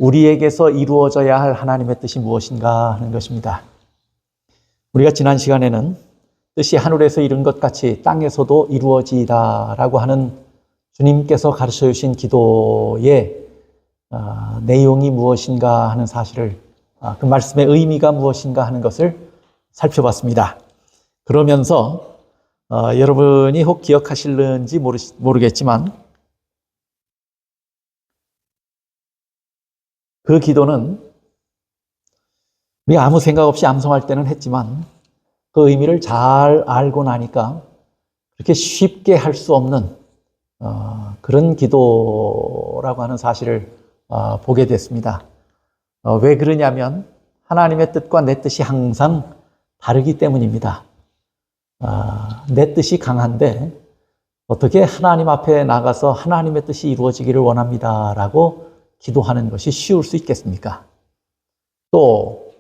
우리에게서 이루어져야 할 하나님의 뜻이 무엇인가 하는 것입니다. 우리가 지난 시간에는 뜻이 하늘에서 이룬 것 같이 땅에서도 이루어지이다라고 하는 주님께서 가르쳐 주신 기도의 내용이 무엇인가 하는 사실을, 그 말씀의 의미가 무엇인가 하는 것을 살펴봤습니다. 그러면서 여러분이 혹 기억하실는지 모르겠지만 그 기도는 우리가 아무 생각 없이 암송할 때는 했지만 그 의미를 잘 알고 나니까 그렇게 쉽게 할 수 없는 그런 기도라고 하는 사실을 보게 됐습니다. 왜 그러냐면 하나님의 뜻과 내 뜻이 항상 다르기 때문입니다. 내 뜻이 강한데 어떻게 하나님 앞에 나가서 하나님의 뜻이 이루어지기를 원합니다라고 기도하는 것이 쉬울 수 있겠습니까? 또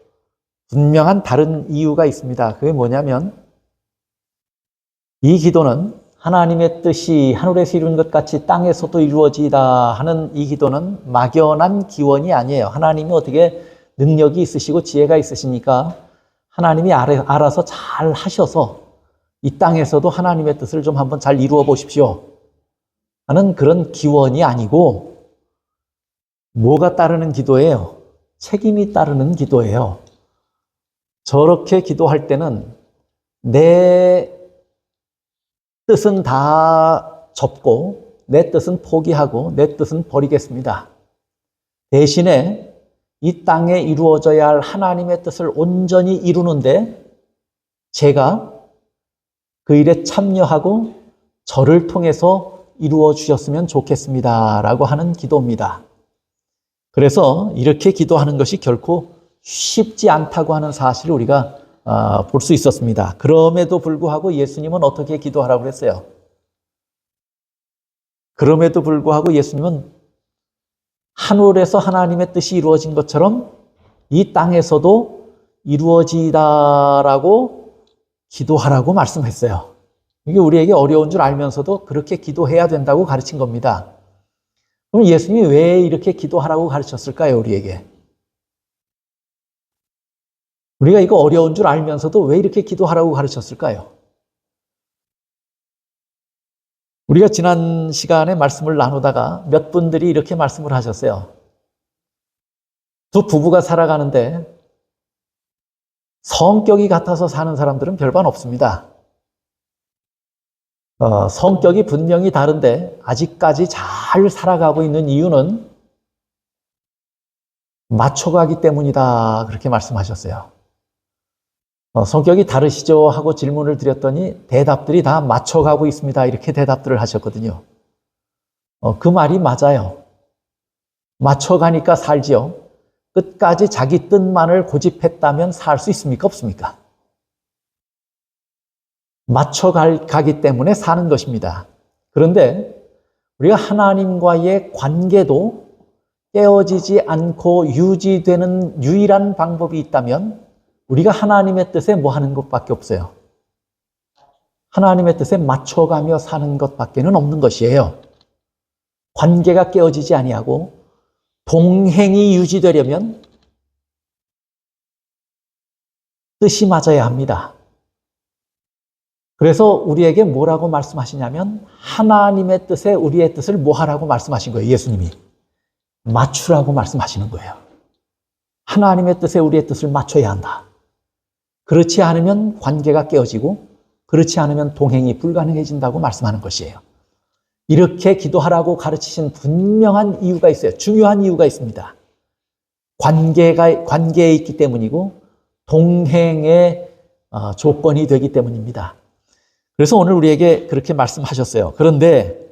분명한 다른 이유가 있습니다. 그게 뭐냐면 이 기도는 하나님의 뜻이 하늘에서 이룬 것 같이 땅에서도 이루어지다 하는 이 기도는 막연한 기원이 아니에요. 하나님이 어떻게 능력이 있으시고 지혜가 있으시니까 하나님이 알아서 잘 하셔서 이 땅에서도 하나님의 뜻을 좀 한번 잘 이루어 보십시오 하는 그런 기원이 아니고 뭐가 따르는 기도예요? 책임이 따르는 기도예요. 저렇게 기도할 때는 내 뜻은 다 접고 내 뜻은 포기하고 내 뜻은 버리겠습니다. 대신에 이 땅에 이루어져야 할 하나님의 뜻을 온전히 이루는데 제가 그 일에 참여하고 저를 통해서 이루어 주셨으면 좋겠습니다 라고 하는 기도입니다. 그래서 이렇게 기도하는 것이 결코 쉽지 않다고 하는 사실을 우리가 볼 수 있었습니다. 그럼에도 불구하고 예수님은 어떻게 기도하라고 그랬어요? 그럼에도 불구하고 예수님은 하늘에서 하나님의 뜻이 이루어진 것처럼 이 땅에서도 이루어지다라고 기도하라고 말씀했어요. 이게 우리에게 어려운 줄 알면서도 그렇게 기도해야 된다고 가르친 겁니다. 그럼 예수님이 왜 이렇게 기도하라고 가르쳤을까요, 우리에게? 우리가 이거 어려운 줄 알면서도 왜 이렇게 기도하라고 가르쳤을까요? 우리가 지난 시간에 말씀을 나누다가 몇 분들이 이렇게 말씀을 하셨어요. 두 부부가 살아가는데 성격이 같아서 사는 사람들은 별반 없습니다. 성격이 분명히 다른데 아직까지 잘 살아가고 있는 이유는 맞춰가기 때문이다. 그렇게 말씀하셨어요. 성격이 다르시죠? 하고 질문을 드렸더니 대답들이 다 맞춰가고 있습니다. 이렇게 대답들을 하셨거든요. 그 말이 맞아요. 맞춰가니까 살지요. 끝까지 자기 뜻만을 고집했다면 살 수 있습니까? 없습니까? 맞춰가기 때문에 사는 것입니다. 그런데 우리가 하나님과의 관계도 깨어지지 않고 유지되는 유일한 방법이 있다면 우리가 하나님의 뜻에 뭐 하는 것밖에 없어요. 하나님의 뜻에 맞춰가며 사는 것밖에는 없는 것이에요. 관계가 깨어지지 아니하고 동행이 유지되려면 뜻이 맞아야 합니다. 그래서 우리에게 뭐라고 말씀하시냐면 하나님의 뜻에 우리의 뜻을 뭐 하라고 말씀하신 거예요. 예수님이. 맞추라고 말씀하시는 거예요. 하나님의 뜻에 우리의 뜻을 맞춰야 한다. 그렇지 않으면 관계가 깨어지고 그렇지 않으면 동행이 불가능해진다고 말씀하는 것이에요. 이렇게 기도하라고 가르치신 분명한 이유가 있어요. 중요한 이유가 있습니다. 관계에 있기 때문이고 동행의 조건이 되기 때문입니다. 그래서 오늘 우리에게 그렇게 말씀하셨어요. 그런데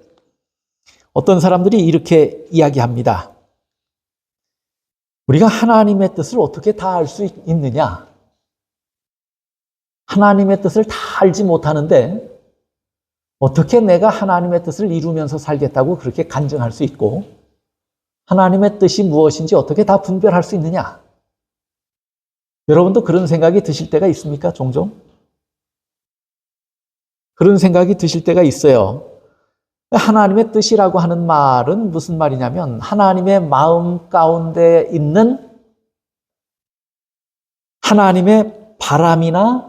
어떤 사람들이 이렇게 이야기합니다. 우리가 하나님의 뜻을 어떻게 다 알 수 있느냐? 하나님의 뜻을 다 알지 못하는데 어떻게 내가 하나님의 뜻을 이루면서 살겠다고 그렇게 간증할 수 있고 하나님의 뜻이 무엇인지 어떻게 다 분별할 수 있느냐? 여러분도 그런 생각이 드실 때가 있습니까? 종종? 그런 생각이 드실 때가 있어요. 하나님의 뜻이라고 하는 말은 무슨 말이냐면 하나님의 마음 가운데 있는 하나님의 바람이나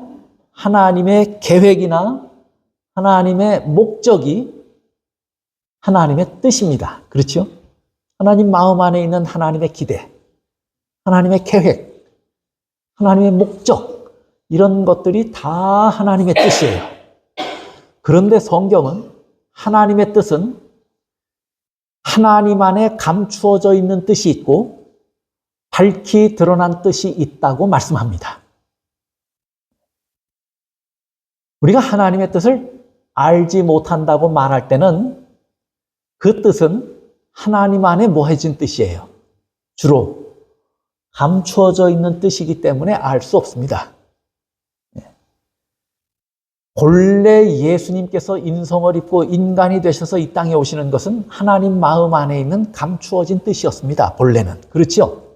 하나님의 계획이나 하나님의 목적이 하나님의 뜻입니다. 그렇죠? 하나님 마음 안에 있는 하나님의 기대, 하나님의 계획, 하나님의 목적, 이런 것들이 다 하나님의 뜻이에요. 그런데 성경은 하나님의 뜻은 하나님 안에 감추어져 있는 뜻이 있고 밝히 드러난 뜻이 있다고 말씀합니다. 우리가 하나님의 뜻을 알지 못한다고 말할 때는 그 뜻은 하나님 안에 모해진 뜻이에요. 주로 감추어져 있는 뜻이기 때문에 알 수 없습니다. 본래 예수님께서 인성을 입고 인간이 되셔서 이 땅에 오시는 것은 하나님 마음 안에 있는 감추어진 뜻이었습니다. 본래는. 그렇죠?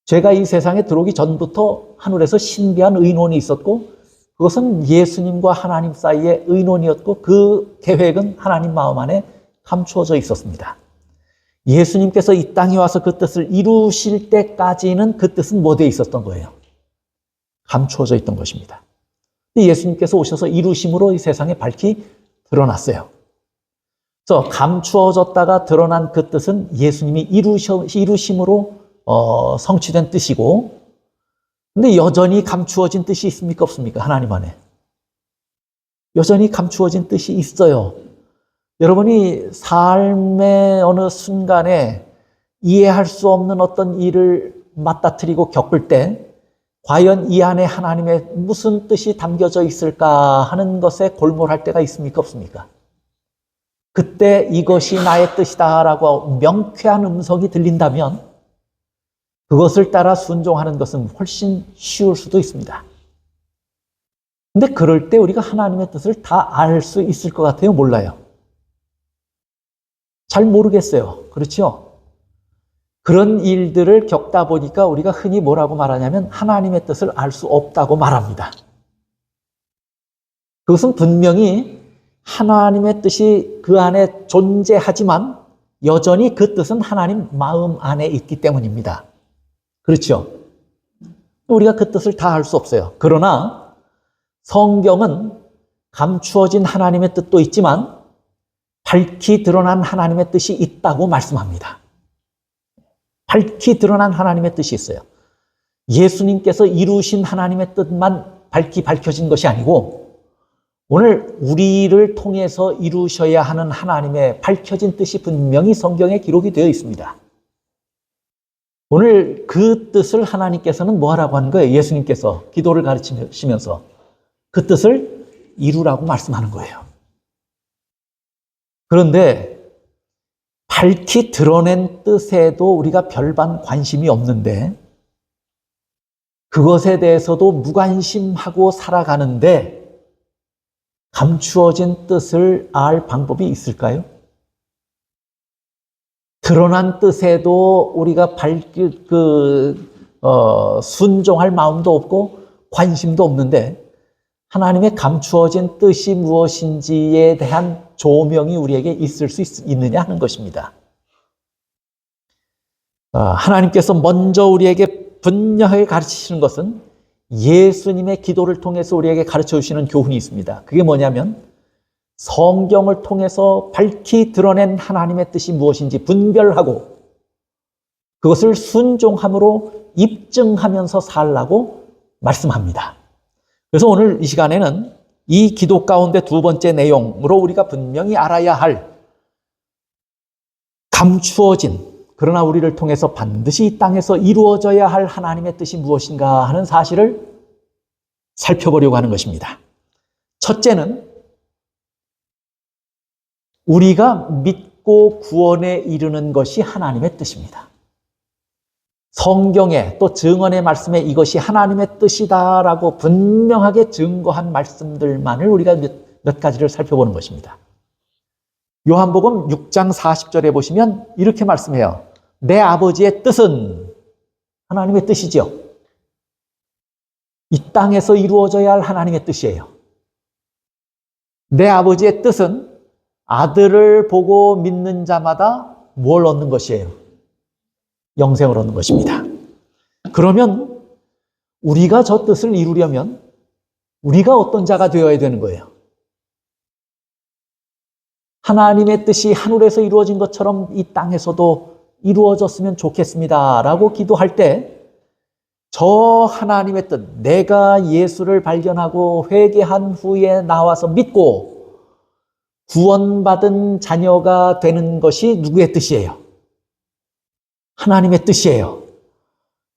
죄가 이 세상에 들어오기 전부터 하늘에서 신비한 의논이 있었고 그것은 예수님과 하나님 사이의 의논이었고 그 계획은 하나님 마음 안에 감추어져 있었습니다. 예수님께서 이 땅에 와서 그 뜻을 이루실 때까지는 그 뜻은 뭐되어 있었던 거예요? 감추어져 있던 것입니다. 예수님께서 오셔서 이루심으로 이 세상에 밝히 드러났어요. 그래서 감추어졌다가 드러난 그 뜻은 예수님이 이루심으로 성취된 뜻이고, 근데 여전히 감추어진 뜻이 있습니까? 없습니까? 하나님 안에. 여전히 감추어진 뜻이 있어요. 여러분이 삶의 어느 순간에 이해할 수 없는 어떤 일을 맞닥뜨리고 겪을 때 과연 이 안에 하나님의 무슨 뜻이 담겨져 있을까 하는 것에 골몰할 때가 있습니까? 없습니까? 그때 이것이 나의 뜻이다라고 명쾌한 음성이 들린다면 그것을 따라 순종하는 것은 훨씬 쉬울 수도 있습니다. 근데 그럴 때 우리가 하나님의 뜻을 다 알 수 있을 것 같아요? 몰라요? 잘 모르겠어요. 그렇죠? 그런 일들을 겪다 보니까 우리가 흔히 뭐라고 말하냐면 하나님의 뜻을 알 수 없다고 말합니다. 그것은 분명히 하나님의 뜻이 그 안에 존재하지만 여전히 그 뜻은 하나님 마음 안에 있기 때문입니다. 그렇죠? 우리가 그 뜻을 다 알 수 없어요. 그러나 성경은 감추어진 하나님의 뜻도 있지만 밝히 드러난 하나님의 뜻이 있다고 말씀합니다. 밝히 드러난 하나님의 뜻이 있어요. 예수님께서 이루신 하나님의 뜻만 밝히 밝혀진 것이 아니고 오늘 우리를 통해서 이루셔야 하는 하나님의 밝혀진 뜻이 분명히 성경에 기록이 되어 있습니다. 오늘 그 뜻을 하나님께서는 뭐 하라고 하는 거예요? 예수님께서 기도를 가르치시면서 그 뜻을 이루라고 말씀하는 거예요. 그런데 밝히 드러낸 뜻에도 우리가 별반 관심이 없는데 그것에 대해서도 무관심하고 살아가는데 감추어진 뜻을 알 방법이 있을까요? 드러난 뜻에도 우리가 순종할 마음도 없고 관심도 없는데 하나님의 감추어진 뜻이 무엇인지에 대한 조명이 우리에게 있을 수 있느냐 하는 것입니다. 하나님께서 먼저 우리에게 분명하게 가르치시는 것은 예수님의 기도를 통해서 우리에게 가르쳐 주시는 교훈이 있습니다. 그게 뭐냐면 성경을 통해서 밝히 드러낸 하나님의 뜻이 무엇인지 분별하고 그것을 순종함으로 입증하면서 살라고 말씀합니다. 그래서 오늘 이 시간에는 이 기도 가운데 두 번째 내용으로 우리가 분명히 알아야 할 감추어진 그러나 우리를 통해서 반드시 이 땅에서 이루어져야 할 하나님의 뜻이 무엇인가 하는 사실을 살펴보려고 하는 것입니다. 첫째는 우리가 믿고 구원에 이르는 것이 하나님의 뜻입니다. 성경에 또 증언의 말씀에 이것이 하나님의 뜻이다라고 분명하게 증거한 말씀들만을 우리가 몇 가지를 살펴보는 것입니다. 요한복음 6장 40절에 보시면 이렇게 말씀해요. 내 아버지의 뜻은 하나님의 뜻이죠. 이 땅에서 이루어져야 할 하나님의 뜻이에요. 내 아버지의 뜻은 아들을 보고 믿는 자마다 뭘 얻는 것이에요? 영생을 얻는 것입니다. 그러면 우리가 저 뜻을 이루려면 우리가 어떤 자가 되어야 되는 거예요? 하나님의 뜻이 하늘에서 이루어진 것처럼 이 땅에서도 이루어졌으면 좋겠습니다 라고 기도할 때 저 하나님의 뜻, 내가 예수를 발견하고 회개한 후에 나와서 믿고 구원받은 자녀가 되는 것이 누구의 뜻이에요? 하나님의 뜻이에요.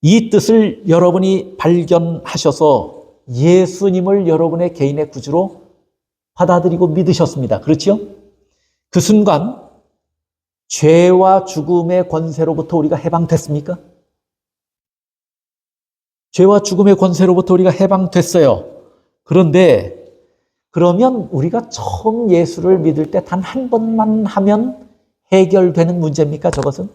이 뜻을 여러분이 발견하셔서 예수님을 여러분의 개인의 구주로 받아들이고 믿으셨습니다. 그렇죠? 그 순간 죄와 죽음의 권세로부터 우리가 해방됐습니까? 죄와 죽음의 권세로부터 우리가 해방됐어요. 그런데 그러면 우리가 처음 예수를 믿을 때 단 한 번만 하면 해결되는 문제입니까? 저것은?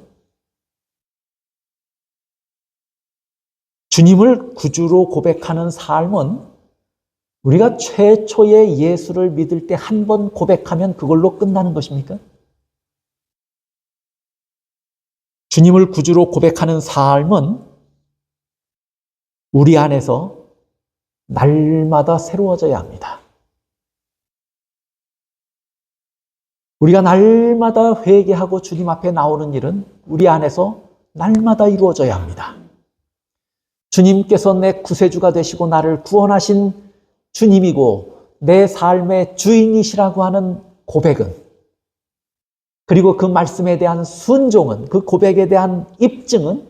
주님을 구주로 고백하는 삶은 우리가 최초의 예수를 믿을 때 한 번 고백하면 그걸로 끝나는 것입니까? 주님을 구주로 고백하는 삶은 우리 안에서 날마다 새로워져야 합니다. 우리가 날마다 회개하고 주님 앞에 나오는 일은 우리 안에서 날마다 이루어져야 합니다. 주님께서 내 구세주가 되시고 나를 구원하신 주님이고 내 삶의 주인이시라고 하는 고백은, 그리고 그 말씀에 대한 순종은, 그 고백에 대한 입증은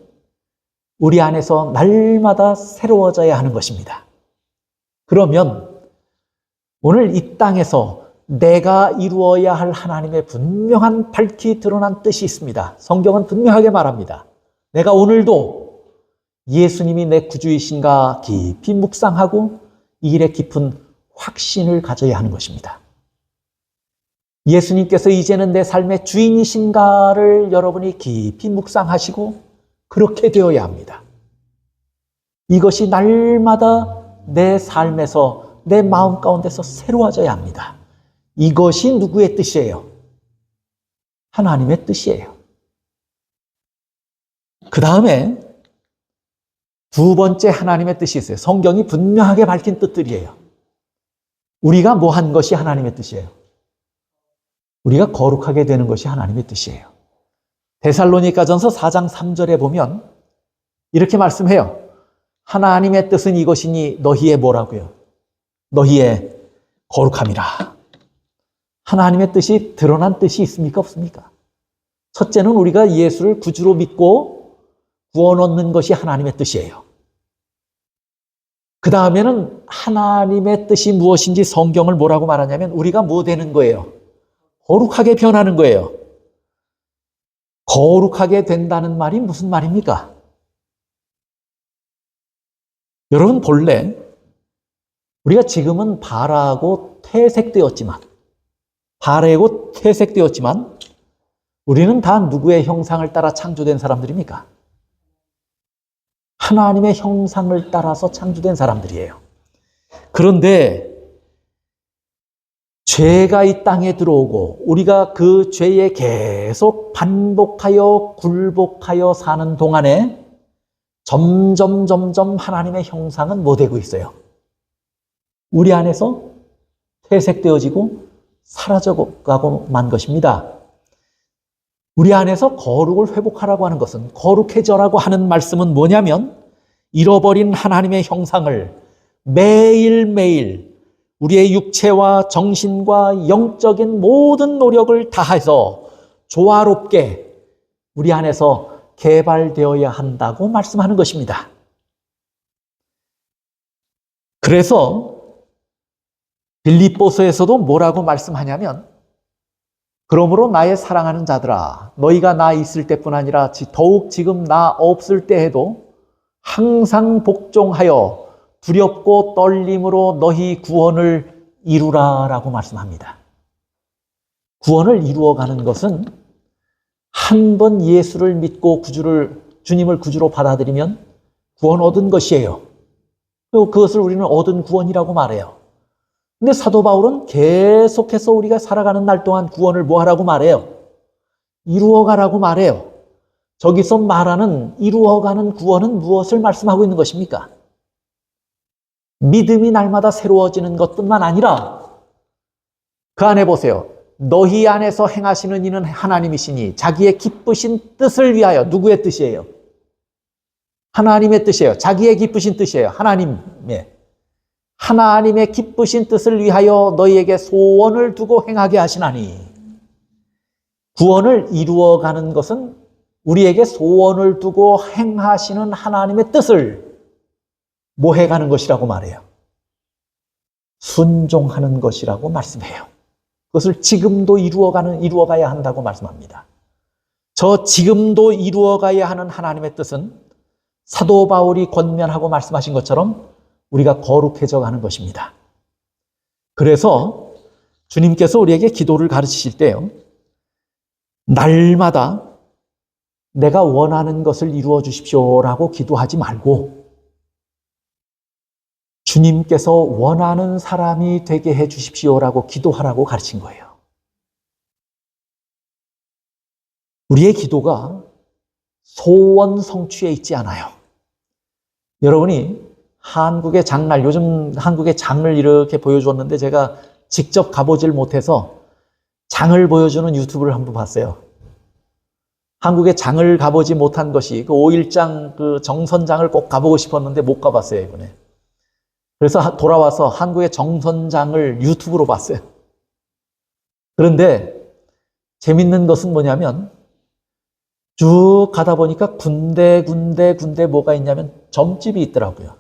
우리 안에서 날마다 새로워져야 하는 것입니다. 그러면 오늘 이 땅에서 내가 이루어야 할 하나님의 분명한 밝히 드러난 뜻이 있습니다. 성경은 분명하게 말합니다. 내가 오늘도 예수님이 내 구주이신가 깊이 묵상하고 이 일에 깊은 확신을 가져야 하는 것입니다. 예수님께서 이제는 내 삶의 주인이신가를 여러분이 깊이 묵상하시고 그렇게 되어야 합니다. 이것이 날마다 내 삶에서, 내 마음 가운데서 새로워져야 합니다. 이것이 누구의 뜻이에요? 하나님의 뜻이에요. 그 다음에 두 번째 하나님의 뜻이 있어요. 성경이 분명하게 밝힌 뜻들이에요. 우리가 뭐 한 것이 하나님의 뜻이에요? 우리가 거룩하게 되는 것이 하나님의 뜻이에요. 데살로니가전서 4장 3절에 보면 이렇게 말씀해요. 하나님의 뜻은 이것이니 너희의 뭐라고요? 너희의 거룩함이라. 하나님의 뜻이 드러난 뜻이 있습니까? 없습니까? 첫째는 우리가 예수를 구주로 믿고 구원 얻는 것이 하나님의 뜻이에요. 그 다음에는 하나님의 뜻이 무엇인지 성경을 뭐라고 말하냐면 우리가 뭐 되는 거예요? 거룩하게 변하는 거예요. 거룩하게 된다는 말이 무슨 말입니까? 여러분, 본래 우리가 지금은 바라고 퇴색되었지만 우리는 다 누구의 형상을 따라 창조된 사람들입니까? 하나님의 형상을 따라서 창조된 사람들이에요. 그런데 죄가 이 땅에 들어오고 우리가 그 죄에 계속 반복하여 굴복하여 사는 동안에 점점 하나님의 형상은 뭐 되고 있어요? 우리 안에서 퇴색되어지고 사라져가고만 것입니다. 우리 안에서 거룩을 회복하라고 하는 것은, 거룩해져라고 하는 말씀은 뭐냐면 잃어버린 하나님의 형상을 매일매일 우리의 육체와 정신과 영적인 모든 노력을 다해서 조화롭게 우리 안에서 개발되어야 한다고 말씀하는 것입니다. 그래서 빌립보서에서도 뭐라고 말씀하냐면 그러므로 나의 사랑하는 자들아, 너희가 나 있을 때뿐 아니라 더욱 지금 나 없을 때에도 항상 복종하여 두렵고 떨림으로 너희 구원을 이루라라고 말씀합니다. 구원을 이루어가는 것은 한 번 예수를 믿고 주님을 구주로 받아들이면 구원 얻은 것이에요. 그리고 그것을 우리는 얻은 구원이라고 말해요. 근데 사도 바울은 계속해서 우리가 살아가는 날 동안 구원을 뭐 하라고 말해요? 이루어가라고 말해요. 저기서 말하는 이루어가는 구원은 무엇을 말씀하고 있는 것입니까? 믿음이 날마다 새로워지는 것뿐만 아니라 그 안에 보세요. 너희 안에서 행하시는 이는 하나님이시니 자기의 기쁘신 뜻을 위하여. 누구의 뜻이에요? 하나님의 뜻이에요. 자기의 기쁘신 뜻이에요. 하나님의 기쁘신 뜻을 위하여 너희에게 소원을 두고 행하게 하시나니. 구원을 이루어가는 것은 우리에게 소원을 두고 행하시는 하나님의 뜻을 뭐 해가는 것이라고 말해요? 순종하는 것이라고 말씀해요. 그것을 지금도 이루어가야 한다고 말씀합니다. 저 지금도 이루어가야 하는 하나님의 뜻은 사도 바울이 권면하고 말씀하신 것처럼 우리가 거룩해져 가는 것입니다. 그래서 주님께서 우리에게 기도를 가르치실 때요, 날마다 내가 원하는 것을 이루어 주십시오라고 기도하지 말고 주님께서 원하는 사람이 되게 해 주십시오라고 기도하라고 가르친 거예요. 우리의 기도가 소원 성취에 있지 않아요. 여러분이 한국의 장날, 요즘 한국의 장을 이렇게 보여주었는데 제가 직접 가보질 못해서 장을 보여주는 유튜브를 한번 봤어요. 한국의 장을 가보지 못한 것이 그 5.1장 그 정선장을 꼭 가보고 싶었는데 못 가봤어요, 이번에. 그래서 돌아와서 한국의 정선장을 유튜브로 봤어요. 그런데 재밌는 것은 뭐냐면 쭉 가다 보니까 군데 뭐가 있냐면 점집이 있더라고요.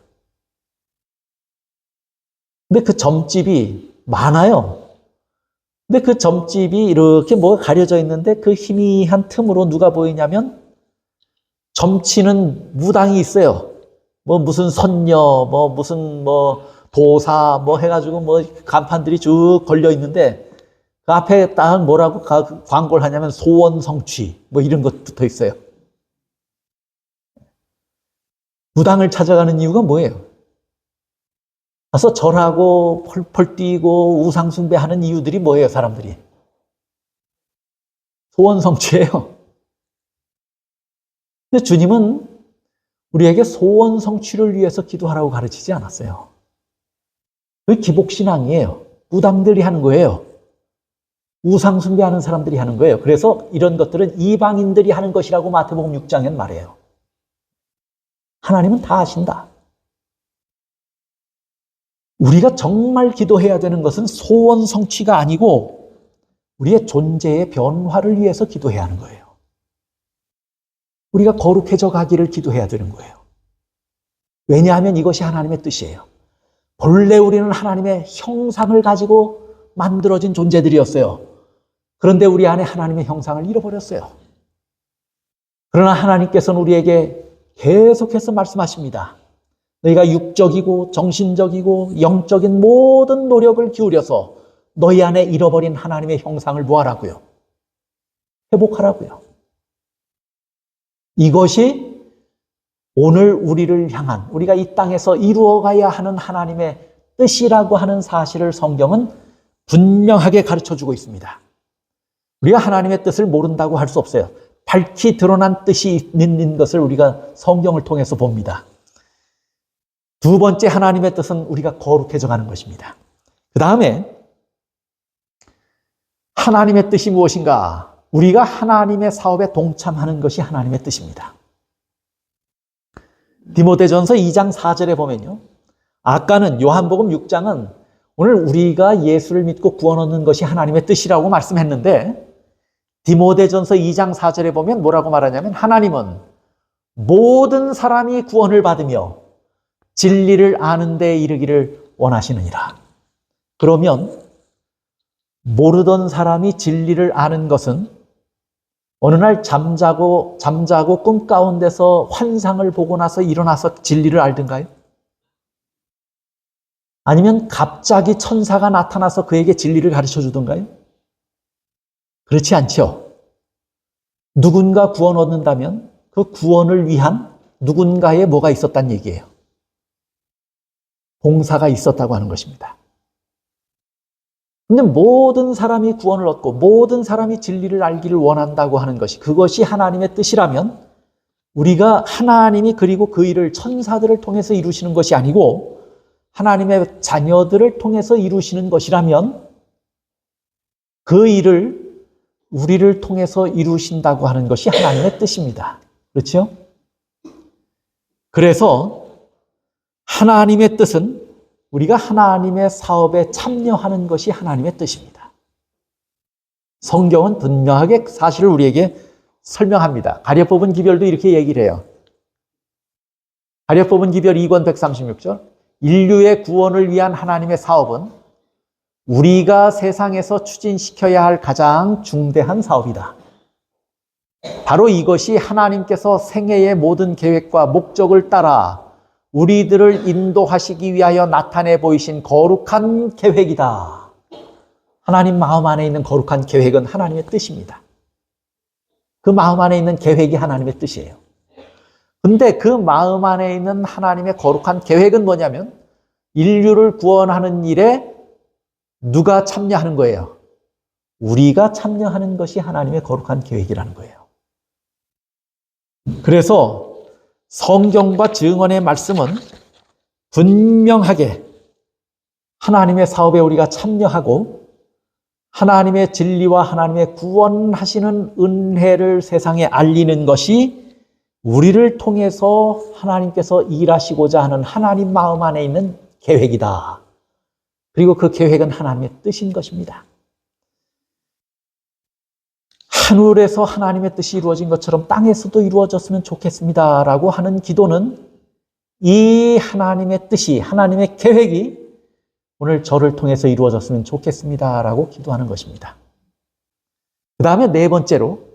근데 그 점집이 많아요. 근데 그 점집이 이렇게 뭐가 가려져 있는데 그 희미한 틈으로 누가 보이냐면 점치는 무당이 있어요. 뭐 무슨 선녀, 뭐 무슨 뭐 도사, 뭐 해가지고 뭐 간판들이 쭉 걸려 있는데 그 앞에 딱 뭐라고 광고를 하냐면 소원 성취, 뭐 이런 것 붙어 있어요. 무당을 찾아가는 이유가 뭐예요? 가서 절하고 펄펄 뛰고 우상숭배하는 이유들이 뭐예요, 사람들이? 소원 성취예요. 근데 주님은 우리에게 소원 성취를 위해서 기도하라고 가르치지 않았어요. 그게 기복신앙이에요. 무당들이 하는 거예요. 우상숭배하는 사람들이 하는 거예요. 그래서 이런 것들은 이방인들이 하는 것이라고 마태복음 6장엔 말해요. 하나님은 다 아신다. 우리가 정말 기도해야 되는 것은 소원 성취가 아니고 우리의 존재의 변화를 위해서 기도해야 하는 거예요. 우리가 거룩해져 가기를 기도해야 되는 거예요. 왜냐하면 이것이 하나님의 뜻이에요. 본래 우리는 하나님의 형상을 가지고 만들어진 존재들이었어요. 그런데 우리 안에 하나님의 형상을 잃어버렸어요. 그러나 하나님께서는 우리에게 계속해서 말씀하십니다. 너희가 육적이고 정신적이고 영적인 모든 노력을 기울여서 너희 안에 잃어버린 하나님의 형상을 뭐하라고요? 회복하라고요. 이것이 오늘 우리를 향한, 우리가 이 땅에서 이루어가야 하는 하나님의 뜻이라고 하는 사실을 성경은 분명하게 가르쳐주고 있습니다. 우리가 하나님의 뜻을 모른다고 할 수 없어요. 밝히 드러난 뜻이 있는 것을 우리가 성경을 통해서 봅니다. 두 번째 하나님의 뜻은 우리가 거룩해져 가는 것입니다. 그 다음에 하나님의 뜻이 무엇인가? 우리가 하나님의 사업에 동참하는 것이 하나님의 뜻입니다. 디모데전서 2장 4절에 보면요. 아까는 요한복음 6장은 오늘 우리가 예수를 믿고 구원 얻는 것이 하나님의 뜻이라고 말씀했는데 디모데전서 2장 4절에 보면 뭐라고 말하냐면 하나님은 모든 사람이 구원을 받으며 진리를 아는 데 이르기를 원하시느니라. 그러면 모르던 사람이 진리를 아는 것은 어느 날 잠자고 꿈 가운데서 환상을 보고 나서 일어나서 진리를 알든가요? 아니면 갑자기 천사가 나타나서 그에게 진리를 가르쳐 주던가요? 그렇지 않죠. 누군가 구원 얻는다면 그 구원을 위한 누군가의 뭐가 있었단 얘기예요. 봉사가 있었다고 하는 것입니다. 근데 모든 사람이 구원을 얻고 모든 사람이 진리를 알기를 원한다고 하는 것이, 그것이 하나님의 뜻이라면 우리가 하나님이 그리고 그 일을 천사들을 통해서 이루시는 것이 아니고 하나님의 자녀들을 통해서 이루시는 것이라면 그 일을 우리를 통해서 이루신다고 하는 것이 하나님의 뜻입니다. 그렇죠? 그래서 하나님의 뜻은 우리가 하나님의 사업에 참여하는 것이 하나님의 뜻입니다. 성경은 분명하게 사실을 우리에게 설명합니다. 가려뽑은 기별도 이렇게 얘기를 해요. 가려뽑은 기별 2권 136절. 인류의 구원을 위한 하나님의 사업은 우리가 세상에서 추진시켜야 할 가장 중대한 사업이다. 바로 이것이 하나님께서 생애의 모든 계획과 목적을 따라 우리들을 인도하시기 위하여 나타내 보이신 거룩한 계획이다. 하나님 마음 안에 있는 거룩한 계획은 하나님의 뜻입니다. 그 마음 안에 있는 계획이 하나님의 뜻이에요. 근데 그 마음 안에 있는 하나님의 거룩한 계획은 뭐냐면 인류를 구원하는 일에 누가 참여하는 거예요? 우리가 참여하는 것이 하나님의 거룩한 계획이라는 거예요. 그래서 성경과 증언의 말씀은 분명하게 하나님의 사업에 우리가 참여하고 하나님의 진리와 하나님의 구원하시는 은혜를 세상에 알리는 것이 우리를 통해서 하나님께서 일하시고자 하는 하나님 마음 안에 있는 계획이다. 그리고 그 계획은 하나님의 뜻인 것입니다. 하늘에서 하나님의 뜻이 이루어진 것처럼 땅에서도 이루어졌으면 좋겠습니다라고 하는 기도는 이 하나님의 뜻이, 하나님의 계획이 오늘 저를 통해서 이루어졌으면 좋겠습니다라고 기도하는 것입니다. 그 다음에 네 번째로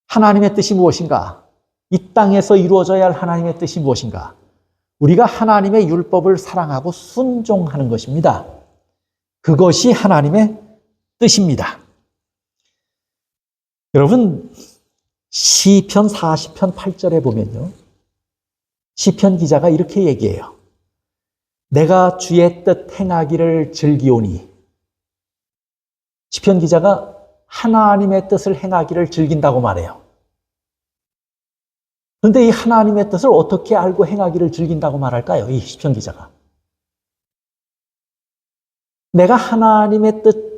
하나님의 뜻이 무엇인가? 이 땅에서 이루어져야 할 하나님의 뜻이 무엇인가? 우리가 하나님의 율법을 사랑하고 순종하는 것입니다. 그것이 하나님의 뜻입니다. 여러분, 시편 40편 8절에 보면요, 시편 기자가 이렇게 얘기해요. 내가 주의 뜻 행하기를 즐기오니. 시편 기자가 하나님의 뜻을 행하기를 즐긴다고 말해요. 그런데 이 하나님의 뜻을 어떻게 알고 행하기를 즐긴다고 말할까요? 이 시편 기자가. 내가 하나님의 뜻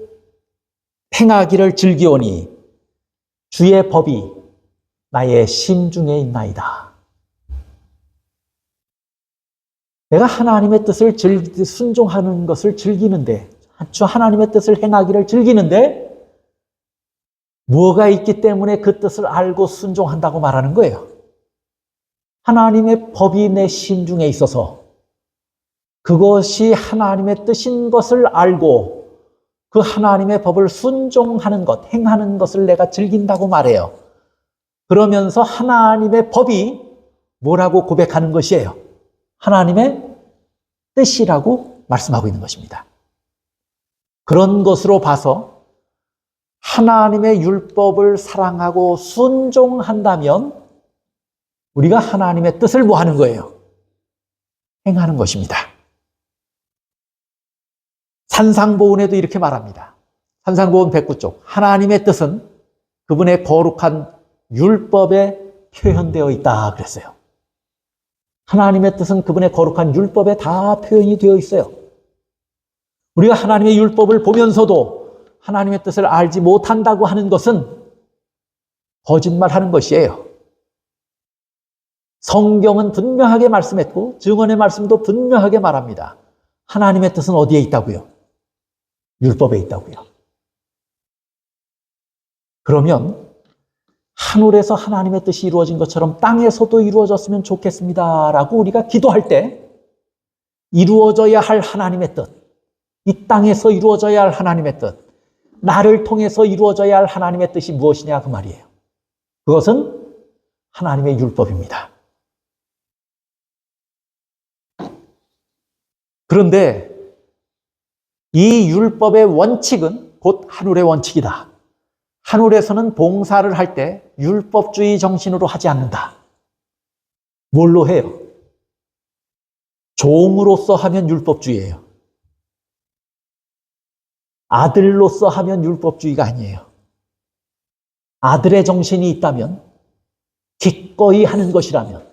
행하기를 즐기오니 주의 법이 나의 심중에 있나이다. 내가 하나님의 뜻을 순종하는 것을 즐기는데, 주 하나님의 뜻을 행하기를 즐기는데 무엇가 있기 때문에 그 뜻을 알고 순종한다고 말하는 거예요. 하나님의 법이 내 심중에 있어서 그것이 하나님의 뜻인 것을 알고 그 하나님의 법을 순종하는 것, 행하는 것을 내가 즐긴다고 말해요. 그러면서 하나님의 법이 뭐라고 고백하는 것이에요? 하나님의 뜻이라고 말씀하고 있는 것입니다. 그런 것으로 봐서 하나님의 율법을 사랑하고 순종한다면 우리가 하나님의 뜻을 뭐 하는 거예요? 행하는 것입니다. 산상보훈에도 이렇게 말합니다. 산상보훈 109쪽. 하나님의 뜻은 그분의 거룩한 율법에 표현되어 있다 그랬어요. 하나님의 뜻은 그분의 거룩한 율법에 다 표현이 되어 있어요. 우리가 하나님의 율법을 보면서도 하나님의 뜻을 알지 못한다고 하는 것은 거짓말하는 것이에요. 성경은 분명하게 말씀했고 증언의 말씀도 분명하게 말합니다. 하나님의 뜻은 어디에 있다고요? 율법에 있다고요. 그러면 하늘에서 하나님의 뜻이 이루어진 것처럼 땅에서도 이루어졌으면 좋겠습니다라고 우리가 기도할 때 이루어져야 할 하나님의 뜻, 이 땅에서 이루어져야 할 하나님의 뜻, 나를 통해서 이루어져야 할 하나님의 뜻이 무엇이냐 그 말이에요. 그것은 하나님의 율법입니다. 그런데 이 율법의 원칙은 곧 하늘의 원칙이다. 하늘에서는 봉사를 할 때 율법주의 정신으로 하지 않는다. 뭘로 해요? 종으로서 하면 율법주의예요. 아들로서 하면 율법주의가 아니에요. 아들의 정신이 있다면, 기꺼이 하는 것이라면,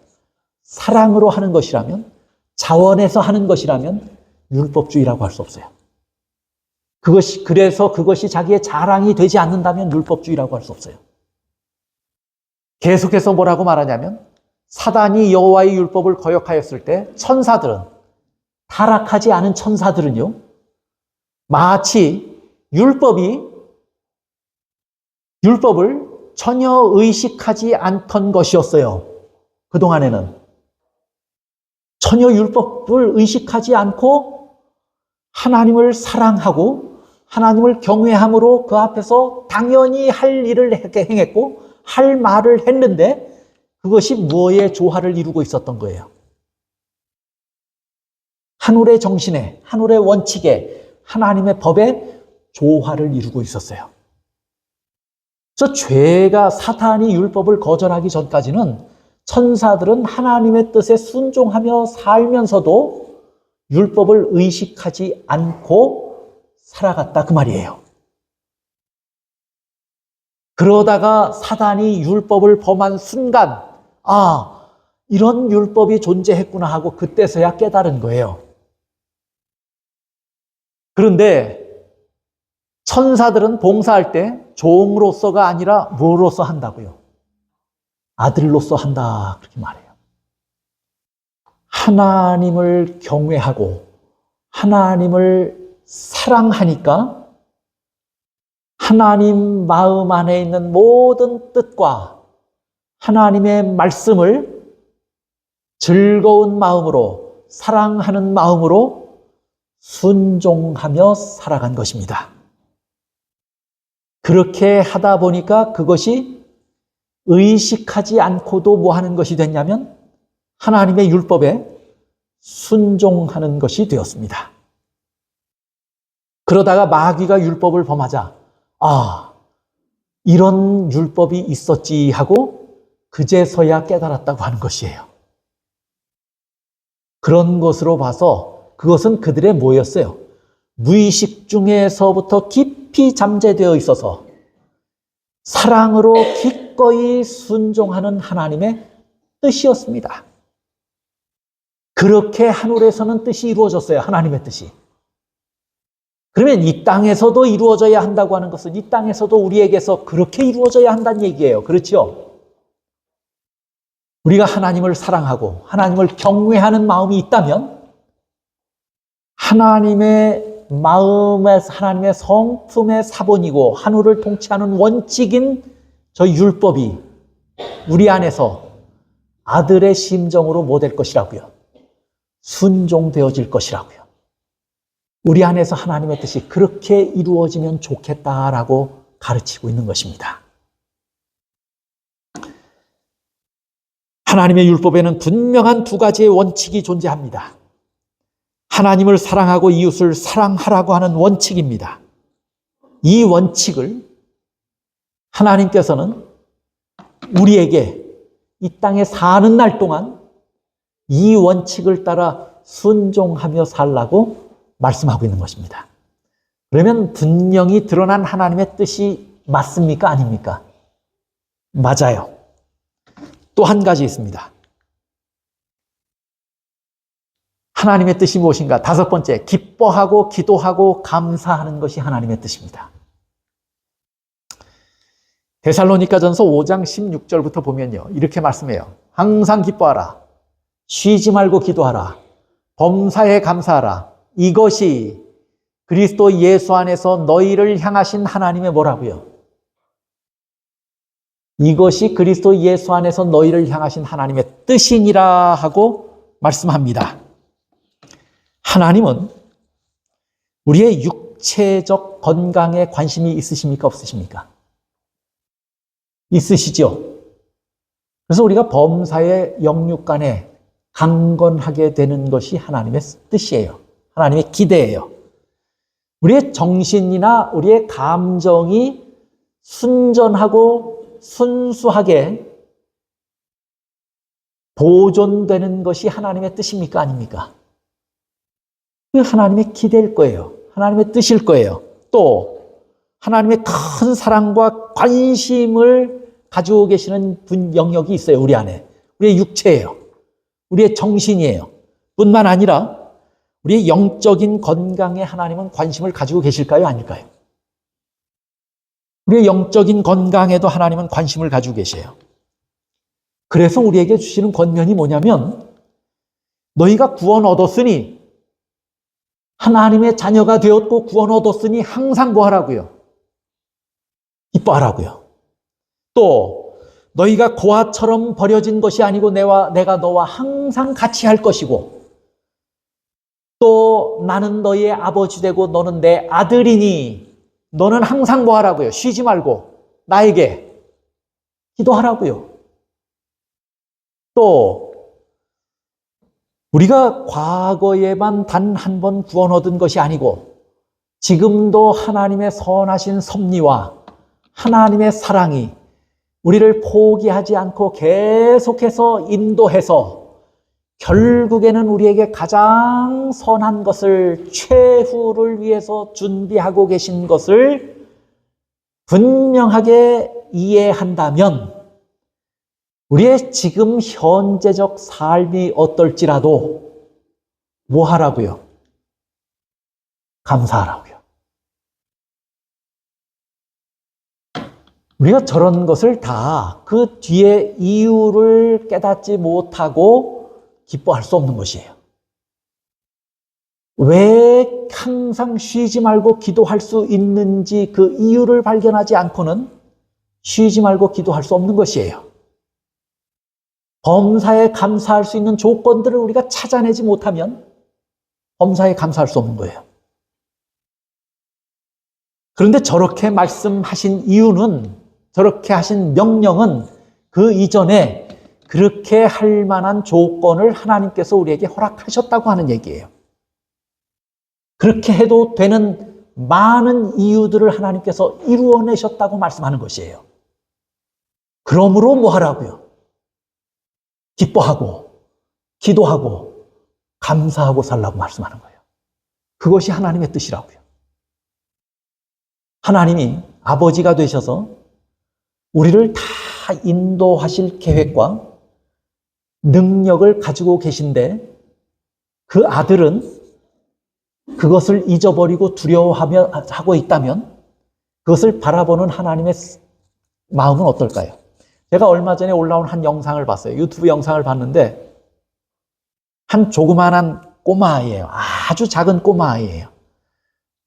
사랑으로 하는 것이라면, 자원해서 하는 것이라면 율법주의라고 할 수 없어요. 그래서 그것이 자기의 자랑이 되지 않는다면 율법주의라고 할 수 없어요. 계속해서 뭐라고 말하냐면, 사단이 여호와의 율법을 거역하였을 때 천사들은, 타락하지 않은 천사들은요, 마치 율법을 전혀 의식하지 않던 것이었어요. 그동안에는 전혀 율법을 의식하지 않고 하나님을 사랑하고 하나님을 경외함으로 그 앞에서 당연히 할 일을 행했고 할 말을 했는데 그것이 무엇의 조화를 이루고 있었던 거예요? 하늘의 정신에, 하늘의 원칙에, 하나님의 법에 조화를 이루고 있었어요. 그래서 죄가, 사탄이 율법을 거절하기 전까지는 천사들은 하나님의 뜻에 순종하며 살면서도 율법을 의식하지 않고 살아갔다 그 말이에요. 그러다가 사단이 율법을 범한 순간, 이런 율법이 존재했구나 하고 그때서야 깨달은 거예요. 그런데 천사들은 봉사할 때 종으로서가 아니라 뭐로서 한다고요? 아들로서 한다, 그렇게 말해요. 하나님을 경외하고 하나님을 사랑하니까 하나님 마음 안에 있는 모든 뜻과 하나님의 말씀을 즐거운 마음으로, 사랑하는 마음으로 순종하며 살아간 것입니다. 그렇게 하다 보니까 그것이 의식하지 않고도 뭐 하는 것이 됐냐면 하나님의 율법에 순종하는 것이 되었습니다. 그러다가 마귀가 율법을 범하자 이런 율법이 있었지 하고 그제서야 깨달았다고 하는 것이에요. 그런 것으로 봐서 그것은 그들의 뭐였어요? 무의식 중에서부터 깊이 잠재되어 있어서 사랑으로 기꺼이 순종하는 하나님의 뜻이었습니다. 그렇게 하늘에서는 뜻이 이루어졌어요. 하나님의 뜻이. 그러면 이 땅에서도 이루어져야 한다고 하는 것은 이 땅에서도 우리에게서 그렇게 이루어져야 한다는 얘기예요. 그렇죠? 우리가 하나님을 사랑하고 하나님을 경외하는 마음이 있다면 하나님의 마음에서 하나님의 성품의 사본이고 하늘을 통치하는 원칙인 저 율법이 우리 안에서 아들의 심정으로 뭐 될 것이라고요? 순종되어질 것이라고요. 우리 안에서 하나님의 뜻이 그렇게 이루어지면 좋겠다라고 가르치고 있는 것입니다. 하나님의 율법에는 분명한 두 가지의 원칙이 존재합니다. 하나님을 사랑하고 이웃을 사랑하라고 하는 원칙입니다. 이 원칙을 하나님께서는 우리에게 이 땅에 사는 날 동안 이 원칙을 따라 순종하며 살라고 말씀하고 있는 것입니다. 그러면 분명히 드러난 하나님의 뜻이 맞습니까? 아닙니까? 맞아요. 또 한 가지 있습니다. 하나님의 뜻이 무엇인가? 다섯 번째, 기뻐하고 기도하고 감사하는 것이 하나님의 뜻입니다. 데살로니가전서 5장 16절부터 보면요, 이렇게 말씀해요. 항상 기뻐하라. 쉬지 말고 기도하라. 범사에 감사하라. 이것이 그리스도 예수 안에서 너희를 향하신 하나님의 뭐라고요? 이것이 그리스도 예수 안에서 너희를 향하신 하나님의 뜻이니라 하고 말씀합니다. 하나님은 우리의 육체적 건강에 관심이 있으십니까? 없으십니까? 있으시죠? 그래서 우리가 범사의 영육간에 강건하게 되는 것이 하나님의 뜻이에요. 하나님의 기대예요. 우리의 정신이나 우리의 감정이 순전하고 순수하게 보존되는 것이 하나님의 뜻입니까? 아닙니까? 그 하나님의 기대일 거예요. 하나님의 뜻일 거예요. 또 하나님의 큰 사랑과 관심을 가지고 계시는 영역이 있어요. 우리 안에. 우리의 육체예요. 우리의 정신이에요. 뿐만 아니라 우리의 영적인 건강에 하나님은 관심을 가지고 계실까요? 아닐까요? 우리의 영적인 건강에도 하나님은 관심을 가지고 계세요. 그래서 우리에게 주시는 권면이 뭐냐면 너희가 구원 얻었으니 하나님의 자녀가 되었고 구원 얻었으니 항상 뭐 하라고요? 기뻐하라고요. 또 너희가 고아처럼 버려진 것이 아니고 내가 너와 항상 같이 할 것이고 또 나는 너희의 아버지 되고 너는 내 아들이니 너는 항상 뭐 하라고요? 쉬지 말고 나에게 기도하라고요. 또 우리가 과거에만 단 한 번 구원 얻은 것이 아니고 지금도 하나님의 선하신 섭리와 하나님의 사랑이 우리를 포기하지 않고 계속해서 인도해서 결국에는 우리에게 가장 선한 것을 최후를 위해서 준비하고 계신 것을 분명하게 이해한다면 우리의 지금 현재적 삶이 어떨지라도 뭐 하라고요? 감사하라고요. 우리가 저런 것을 다 그 뒤에 이유를 깨닫지 못하고 기뻐할 수 없는 것이에요. 왜 항상 쉬지 말고 기도할 수 있는지 그 이유를 발견하지 않고는 쉬지 말고 기도할 수 없는 것이에요. 범사에 감사할 수 있는 조건들을 우리가 찾아내지 못하면 범사에 감사할 수 없는 거예요. 그런데 저렇게 말씀하신 이유는, 저렇게 하신 명령은 그 이전에 그렇게 할 만한 조건을 하나님께서 우리에게 허락하셨다고 하는 얘기예요. 그렇게 해도 되는 많은 이유들을 하나님께서 이루어내셨다고 말씀하는 것이에요. 그러므로 뭐 하라고요? 기뻐하고 기도하고 감사하고 살라고 말씀하는 거예요. 그것이 하나님의 뜻이라고요. 하나님이 아버지가 되셔서 우리를 다 인도하실 계획과 능력을 가지고 계신데 그 아들은 그것을 잊어버리고 두려워하고 있다면 그것을 바라보는 하나님의 마음은 어떨까요? 제가 얼마 전에 올라온 한 영상을 봤어요. 유튜브 영상을 봤는데 한 조그만한 꼬마아이예요. 아주 작은 꼬마아이예요.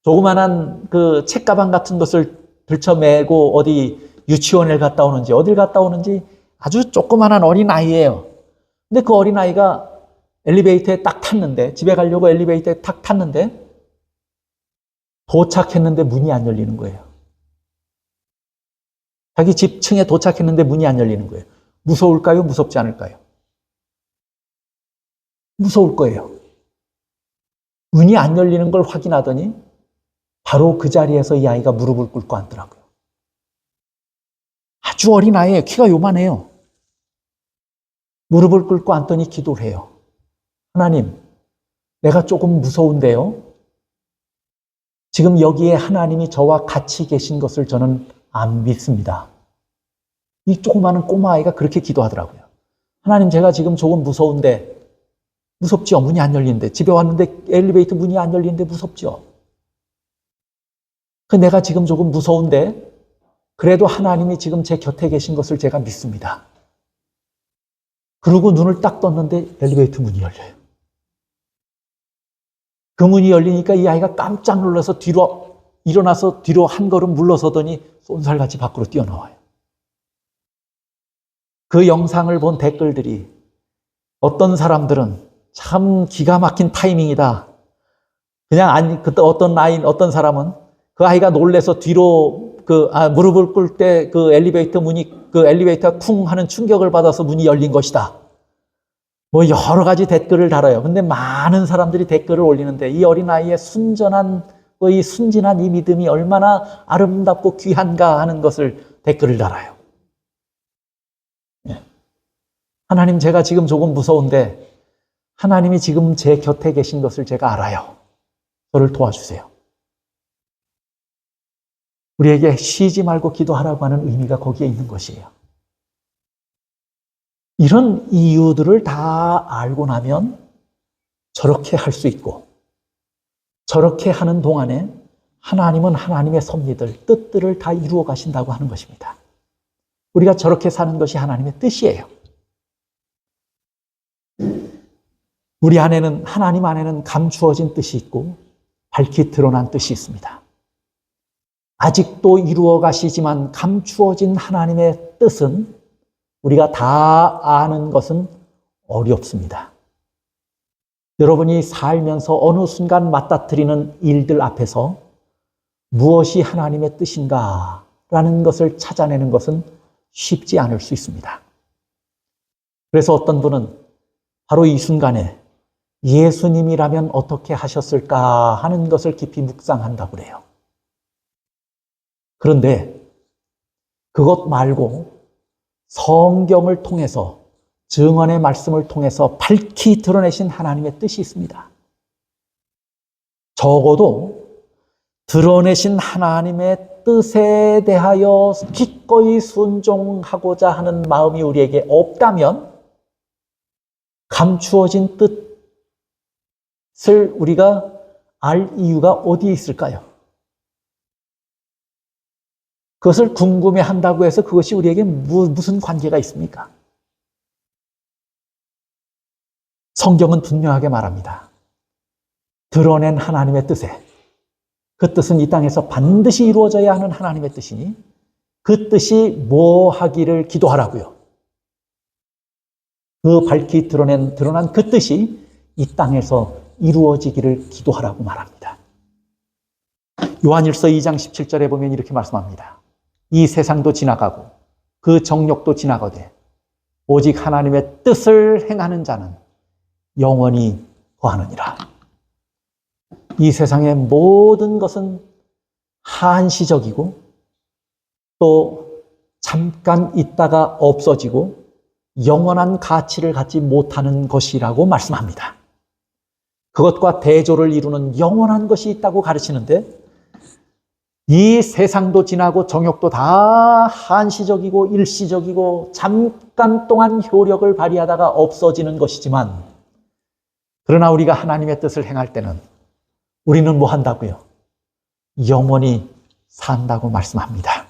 조그만한 그 책가방 같은 것을 들쳐매고 어디 유치원을 갔다 오는지 어딜 갔다 오는지 아주 조그만한 어린아이예요. 근데 그 어린아이가 엘리베이터에 딱 탔는데, 집에 가려고 엘리베이터에 딱 탔는데 도착했는데 문이 안 열리는 거예요. 자기 집 층에 도착했는데 문이 안 열리는 거예요. 무서울까요? 무섭지 않을까요? 무서울 거예요. 문이 안 열리는 걸 확인하더니 바로 그 자리에서 이 아이가 무릎을 꿇고 앉더라고요. 아주 어린 아이예요. 키가 요만해요. 무릎을 꿇고 앉더니 기도를 해요. 하나님, 내가 조금 무서운데요. 지금 여기에 하나님이 저와 같이 계신 것을 저는 안 믿습니다. 이 조그마한 꼬마아이가 그렇게 기도하더라고요. 하나님, 제가 지금 조금 무서운데, 무섭죠? 문이 안 열리는데. 집에 왔는데 엘리베이터 문이 안 열리는데 무섭죠? 내가 지금 조금 무서운데, 그래도 하나님이 지금 제 곁에 계신 것을 제가 믿습니다. 그러고 눈을 딱 떴는데 엘리베이터 문이 열려요. 그 문이 열리니까 이 아이가 깜짝 놀라서 일어나서 뒤로 한 걸음 물러서더니 쏜살같이 밖으로 뛰어나와요. 그 영상을 본 댓글들이 어떤 사람들은 참 기가 막힌 타이밍이다. 그때 어떤 사람은 그 아이가 놀래서 뒤로 무릎을 꿇을 때 그 엘리베이터가 쿵 하는 충격을 받아서 문이 열린 것이다. 뭐 여러 가지 댓글을 달아요. 근데 많은 사람들이 댓글을 올리는데 이 어린아이의 순진한 이 믿음이 얼마나 아름답고 귀한가 하는 것을 댓글을 달아요. 하나님, 제가 지금 조금 무서운데 하나님이 지금 제 곁에 계신 것을 제가 알아요. 저를 도와주세요. 우리에게 쉬지 말고 기도하라고 하는 의미가 거기에 있는 것이에요. 이런 이유들을 다 알고 나면 저렇게 할 수 있고, 저렇게 하는 동안에 하나님은 하나님의 섭리들, 뜻들을 다 이루어 가신다고 하는 것입니다. 우리가 저렇게 사는 것이 하나님의 뜻이에요. 우리 안에는, 하나님 안에는 감추어진 뜻이 있고 밝히 드러난 뜻이 있습니다. 아직도 이루어 가시지만 감추어진 하나님의 뜻은 우리가 다 아는 것은 어렵습니다. 여러분이 살면서 어느 순간 맞닥뜨리는 일들 앞에서 무엇이 하나님의 뜻인가 라는 것을 찾아내는 것은 쉽지 않을 수 있습니다. 그래서 어떤 분은 바로 이 순간에 예수님이라면 어떻게 하셨을까 하는 것을 깊이 묵상한다고 그래요. 그런데 그것 말고 성경을 통해서, 증언의 말씀을 통해서 밝히 드러내신 하나님의 뜻이 있습니다. 적어도 드러내신 하나님의 뜻에 대하여 기꺼이 순종하고자 하는 마음이 우리에게 없다면 감추어진 뜻을 우리가 알 이유가 어디에 있을까요? 그것을 궁금해한다고 해서 그것이 우리에게 무슨 관계가 있습니까? 성경은 분명하게 말합니다. 드러낸 하나님의 뜻에, 그 뜻은 이 땅에서 반드시 이루어져야 하는 하나님의 뜻이니 그 뜻이 뭐 하기를 기도하라고요. 그 밝히 드러난 그 뜻이 이 땅에서 이루어지기를 기도하라고 말합니다. 요한일서 2장 17절에 보면 이렇게 말씀합니다. 이 세상도 지나가고 그 정욕도 지나가되 오직 하나님의 뜻을 행하는 자는 영원히 거하느니라. 이 세상의 모든 것은 한시적이고 또 잠깐 있다가 없어지고 영원한 가치를 갖지 못하는 것이라고 말씀합니다. 그것과 대조를 이루는 영원한 것이 있다고 가르치는데 이 세상도 지나고 정욕도 다 한시적이고 일시적이고 잠깐 동안 효력을 발휘하다가 없어지는 것이지만 그러나 우리가 하나님의 뜻을 행할 때는 우리는 뭐 한다고요? 영원히 산다고 말씀합니다.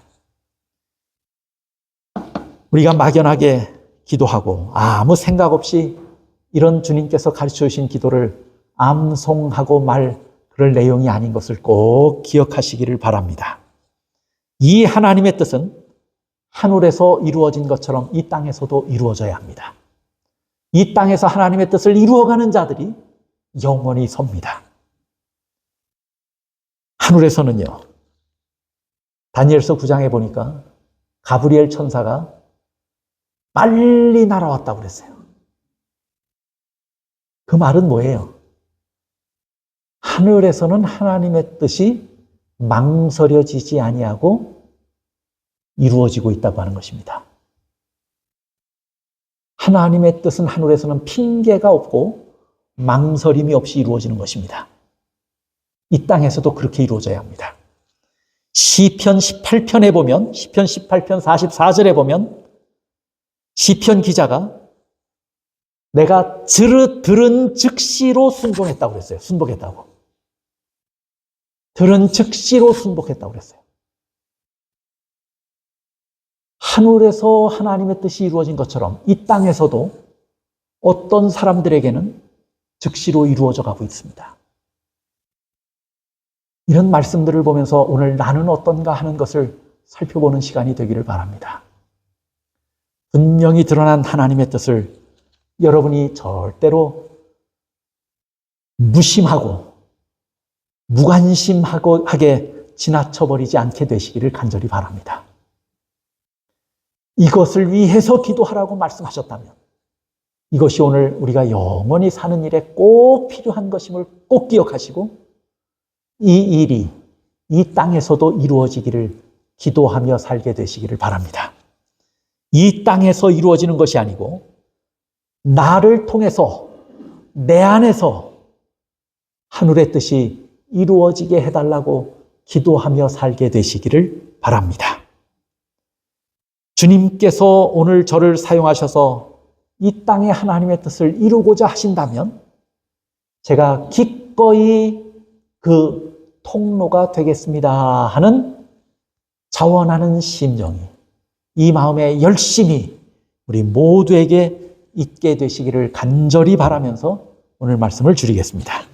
우리가 막연하게 기도하고 아무 생각 없이 이런 주님께서 가르쳐 주신 기도를 암송하고 그럴 내용이 아닌 것을 꼭 기억하시기를 바랍니다. 이 하나님의 뜻은 하늘에서 이루어진 것처럼 이 땅에서도 이루어져야 합니다. 이 땅에서 하나님의 뜻을 이루어가는 자들이 영원히 섭니다. 하늘에서는요, 다니엘서 9장에 보니까 가브리엘 천사가 빨리 날아왔다고 그랬어요. 그 말은 뭐예요? 하늘에서는 하나님의 뜻이 망설여지지 아니하고 이루어지고 있다고 하는 것입니다. 하나님의 뜻은 하늘에서는 핑계가 없고 망설임이 없이 이루어지는 것입니다. 이 땅에서도 그렇게 이루어져야 합니다. 시편 18편에 보면, 시편 18편 44절에 보면 시편 기자가 내가 들은 즉시로 순종했다고 그랬어요. 순복했다고. 들은 즉시로 순복했다고 그랬어요. 하늘에서 하나님의 뜻이 이루어진 것처럼 이 땅에서도 어떤 사람들에게는 즉시로 이루어져 가고 있습니다. 이런 말씀들을 보면서 오늘 나는 어떤가 하는 것을 살펴보는 시간이 되기를 바랍니다. 분명히 드러난 하나님의 뜻을 여러분이 절대로 무심하고 무관심하게 지나쳐버리지 않게 되시기를 간절히 바랍니다. 이것을 위해서 기도하라고 말씀하셨다면 이것이 오늘 우리가 영원히 사는 일에 꼭 필요한 것임을 꼭 기억하시고 이 일이 이 땅에서도 이루어지기를 기도하며 살게 되시기를 바랍니다. 이 땅에서 이루어지는 것이 아니고 나를 통해서 내 안에서 하늘의 뜻이 이루어지게 해달라고 기도하며 살게 되시기를 바랍니다. 주님께서 오늘 저를 사용하셔서 이 땅에 하나님의 뜻을 이루고자 하신다면 제가 기꺼이 그 통로가 되겠습니다 하는 자원하는 심정이 이 마음에 열심히 우리 모두에게 있게 되시기를 간절히 바라면서 오늘 말씀을 줄이겠습니다.